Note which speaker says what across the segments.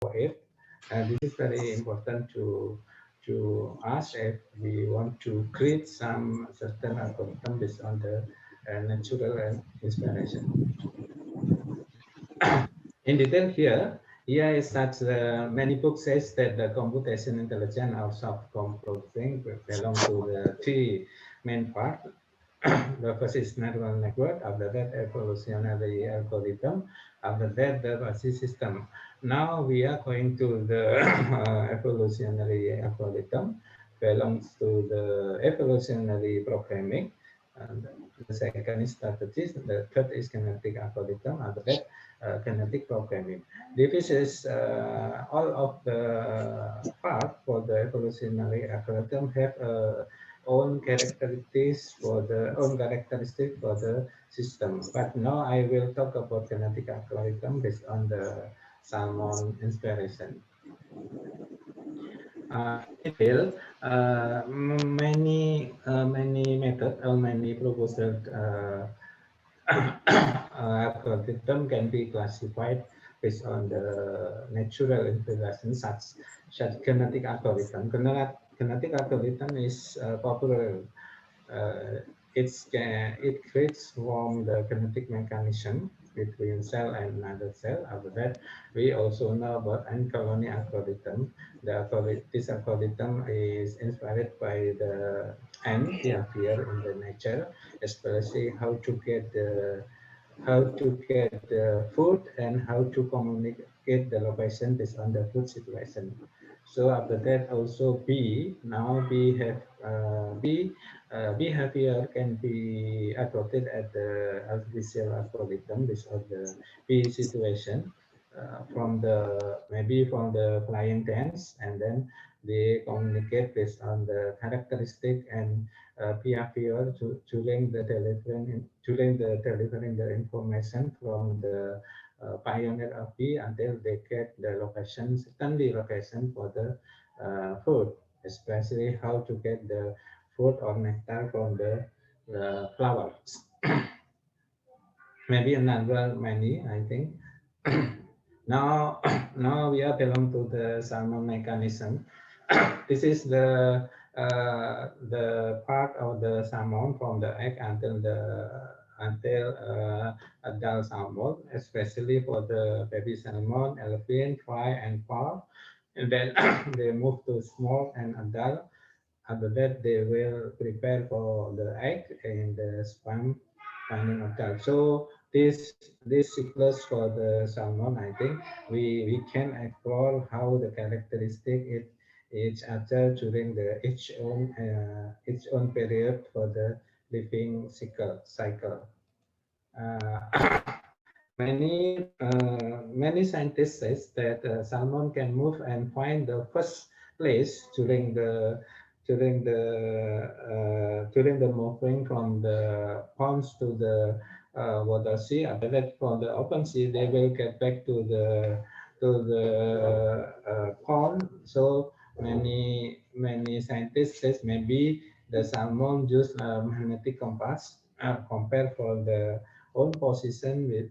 Speaker 1: for it. And this is very important to us if we want to create some certain algorithm based on the natural and inspiration. In detail here, here is such many books says that the computation intelligence or soft computing belong to the three main part. The first is neural network, after that evolutionary algorithm, after that the basis system. Now we are going to the evolutionary algorithm, belongs to the evolutionary programming. And the second is strategies, the third is kinetic algorithm, after that kinetic programming. This is all of the part for the evolutionary algorithm have own characteristic for the system. But now I will talk about kinetic algorithm based on the Salmon inspiration. In detail, many methods or many proposal algorithm can be classified based on the natural inspiration, such kinetic algorithm. Kinetic algorithm is popular. Uh, it creates from the kinetic mechanism between cell and another cell. After that, we also know about ant colony algorithm. This algorithm is inspired by the ant behavior in the nature, especially how to get the food and how to communicate the location based on the food situation. So after that also B have behavior can be adopted at the artificial algorithm based on the B situation from the maybe from the flying dance, and then they communicate based on the characteristic and behavior during the delivering the information from the pioneer of bee until they get the location, certainly location for the food, especially how to get the fruit or nectar from the flowers. Maybe another many, I think. now, now we are belong to the salmon mechanism. This is the part of the salmon from the egg until adult salmon, especially for the baby salmon, elephant, fry, and pork. And then they move to small and adult. After that, they will prepare for the egg and the sperm finding adult. So this cyclus for the salmon, I think we can explore how the characteristic each other during the its own period for the living cycle. Uh, many scientists says that salmon can move and find the first place during the moving from the ponds to the water sea. After that, from the open sea, they will get back to the pond. So many scientists says maybe the salmon use magnetic compass compared for the own position with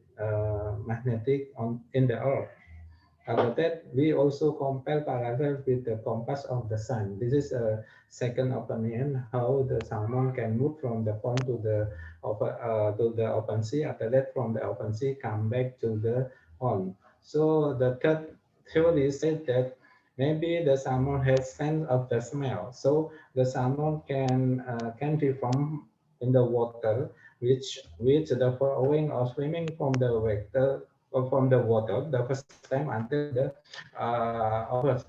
Speaker 1: magnetic on in the earth. After that, we also compare parallel with the compass of the sun. This is a second opinion how the salmon can move from the pond to the open sea. After that, from the open sea, come back to the pond. So the third theory said that maybe the salmon has sense of the smell. So the salmon can be found in the water, which the following or swimming from the water the first time until the over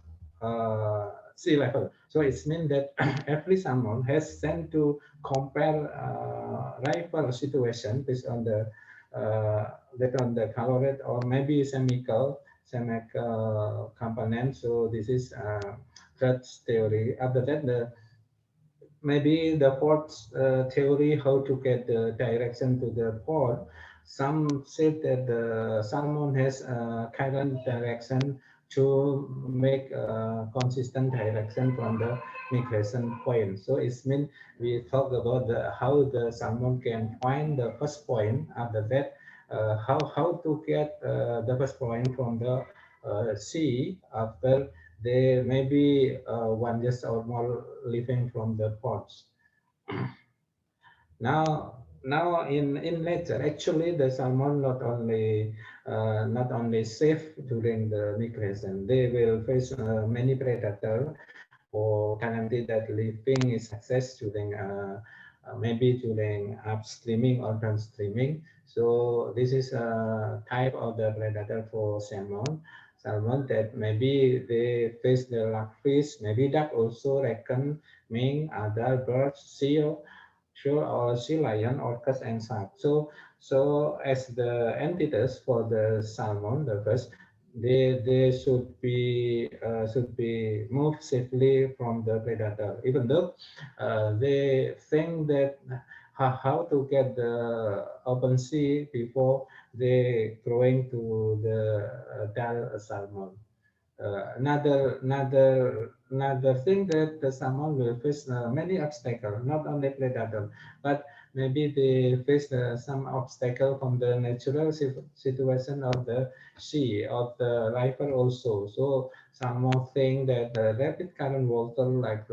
Speaker 1: sea level. So it means that every salmon has sent to compare rival situation based on the calorie or maybe chemical component. So this is that theory. After that, maybe the fourth theory how to get the direction to the port. Some said that the salmon has a current direction to make a consistent direction from the migration point. So it means we talk about how the salmon can find the first point. After that, how to get the first point from the sea after they maybe 1 year or more living from the ponds. Now in nature, actually the salmon not only safe during the migration, they will face many predators for guarantee that living is success during maybe during upstreaming or downstreaming. So this is a type of the predator for salmon. Salmon that maybe they face the rockfish, maybe duck also reckon, mink, other birds, seal, sure, or sea lion, orcas, and shark. So as the entities for the salmon, the first, they should be moved safely from the predator. Even though they think that how to get the open sea before they going to the dull salmon. Another thing that the salmon will face many obstacles, not only predator, but maybe they face some obstacle from the natural situation of the sea of the river also. So someone think that the rapid current water like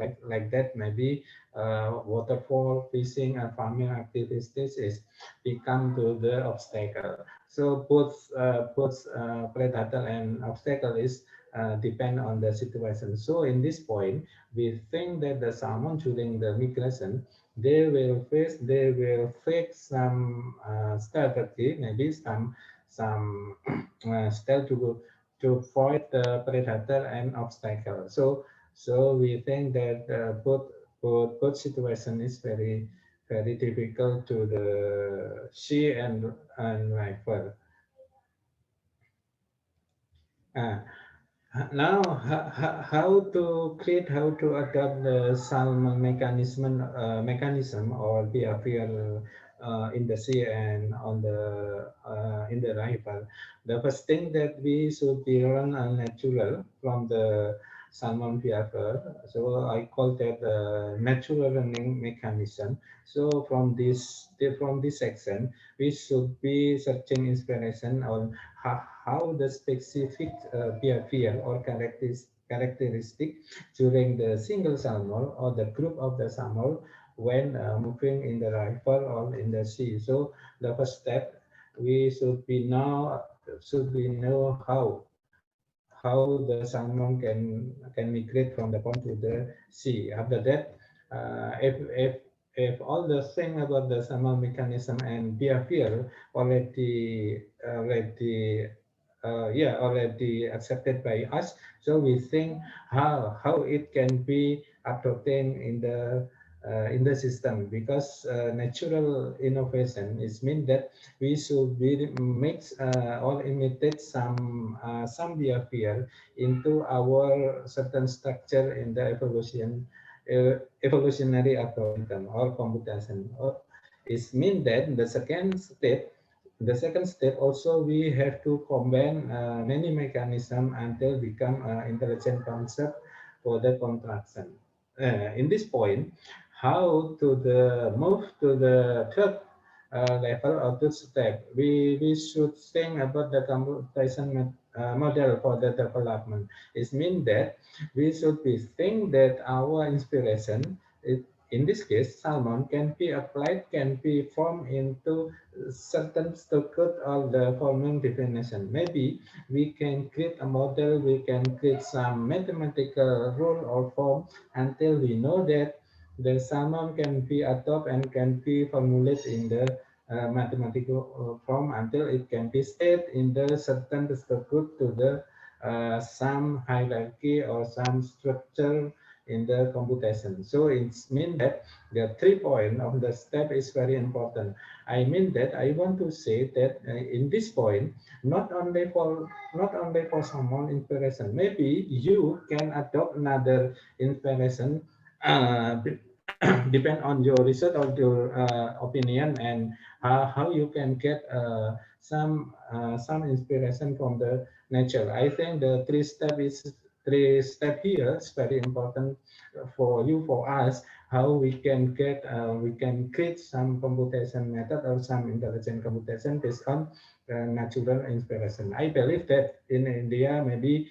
Speaker 1: that, maybe waterfall fishing and farming activities is become to the obstacle. So both predator and obstacle is depend on the situation. So in this point, we think that the salmon during the migration, they will face some strategy, maybe some style to avoid the predator and obstacle. So we think that both situation is very difficult to the sea and river. Uh, Now, how to create, how to adopt the salmon mechanism or behavior in the sea and on the in the river. The first thing that we should be learn natural from the salmon behavior. So I call that natural learning mechanism. So from this section, we should be searching inspiration on how the specific behavior or characteristic during the single salmon or the group of the salmon when moving in the river or in the sea. So the first step we should be know how the salmon can migrate from the pond to the sea. After that, if all the thing about the salmon mechanism and behavior already accepted by us, so we think how it can be adopted in the system, because natural innovation is mean that we should be mix or imitate some behavior into our certain structure in the evolutionary algorithm or computation. Or it means that the second step also we have to combine many mechanisms until become intelligent concept for the contraction. In this point, how to the move to the third level of the step, we should think about the computation model for the development. It means that we should be think that our inspiration, in this case, salmon can be applied, can be formed into certain structure of the forming definition. Maybe we can create a model, we can create some mathematical rule or form until we know that the salmon can be adopted and can be formulated in the mathematical form until it can be set in the certain structure to the some hierarchy or some structure in the computation. So it means that the 3 point of the step is very important. I mean that I want to say that in this point, not only for someone inspiration, maybe you can adopt another inspiration depend on your research or your opinion, and how you can get some inspiration from the nature. I think the three step here is very important for you, for us. how we can create some computation method or some intelligent computation based on natural inspiration. I believe that in India maybe